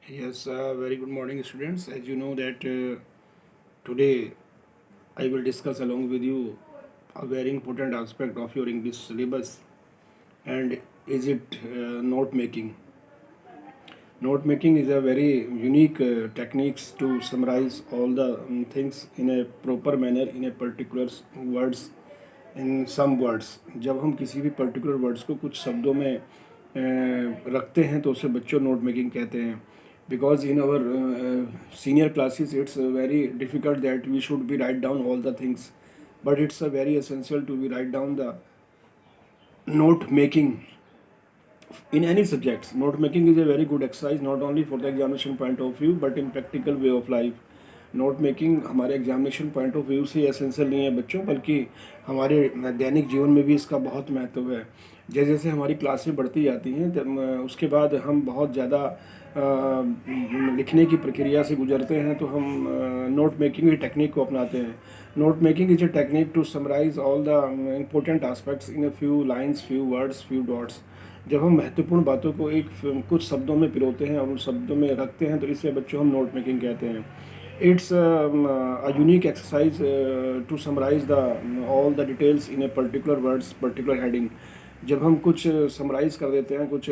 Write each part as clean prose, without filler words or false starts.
Yes, very good morning, students. As you know that today I will discuss along with you a very important aspect of your English syllabus, and is it note making. Note making is a very unique techniques to summarize all the things in a proper manner in a particular words in some words. जब हम किसी भी particular words को कुछ शब्दों में रखते हैं तो उसे बच्चों नोट मेकिंग कहते हैं. Because in our senior classes it's very difficult that we should be write down all the things, but it's very essential to be write down the note making in any subjects. Note making is a very good exercise not only for the examination point of view but in practical way of life. Note making हमारे examination point of view से essential नहीं है बच्चों, बल्कि हमारे दैनिक जीवन में भी इसका बहुत महत्व है. जैसे जैसे हमारी क्लासें बढ़ती जाती हैं उसके बाद हम बहुत ज़्यादा लिखने की प्रक्रिया से गुजरते हैं, तो हम नोट मेकिंग की टेक्निक को अपनाते हैं. Note making is a technique to summarise all the important aspects in a few lines, few words, few dots. जब हम महत्वपूर्ण बातों को कुछ शब्दों में पिरोते हैं और उन शब्दों में रखते हैं तो इसे बच्चों हम नोट मेकिंग कहते हैं. It's a unique exercise to summarize the all the details in a particular words, particular heading. जब हम कुछ समराइज़ कर देते हैं कुछ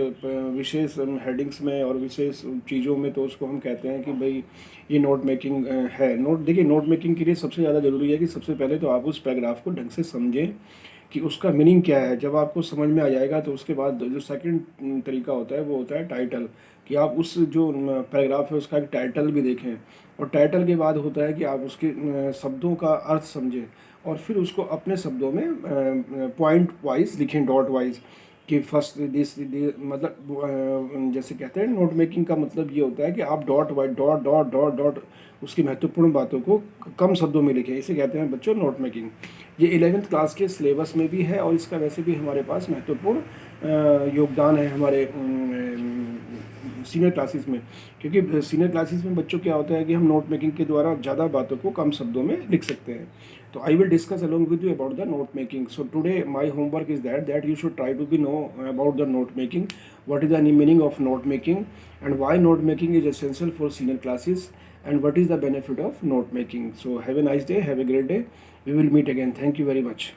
विशेष हेडिंग्स में और विशेष चीज़ों में, तो उसको हम कहते हैं कि भाई ये नोट मेकिंग है. देखिए, नोट मेकिंग के लिए सबसे ज़्यादा ज़रूरी है कि सबसे पहले तो आप उस पैराग्राफ को ढंग से समझें कि उसका मीनिंग क्या है. जब आपको समझ में आ जाएगा तो उसके बाद जो सेकंड तरीका होता है वो होता है टाइटल, कि आप उस जो पैराग्राफ है उसका एक टाइटल भी देखें. और टाइटल के बाद होता है कि आप उसके शब्दों का अर्थ समझें और फिर उसको अपने शब्दों में पॉइंट वाइज लिखें, डॉट वाइज, कि फर्स्ट दिस मतलब जैसे कहते हैं नोट मेकिंग का मतलब ये होता है कि आप dot wise dot dot dot dot उसकी महत्वपूर्ण बातों को कम शब्दों में लिखें. इसे कहते हैं बच्चों नोट मेकिंग. ये 11th क्लास के सिलेबस में भी है और इसका वैसे भी हमारे पास महत्वपूर्ण योगदान है हमारे सीनियर क्लासेस में, क्योंकि सीनियर क्लासेस में बच्चों क्या होता है कि हम नोट मेकिंग के द्वारा ज़्यादा बातों को कम शब्दों में लिख सकते हैं. तो I will discuss along with you about the note making. So today my homework is that you should try to be know about the note making, what is the meaning of note making and why note making is essential for senior classes and what is the benefit of note making. So have a nice day, have a great day. We will meet again. Thank you very much.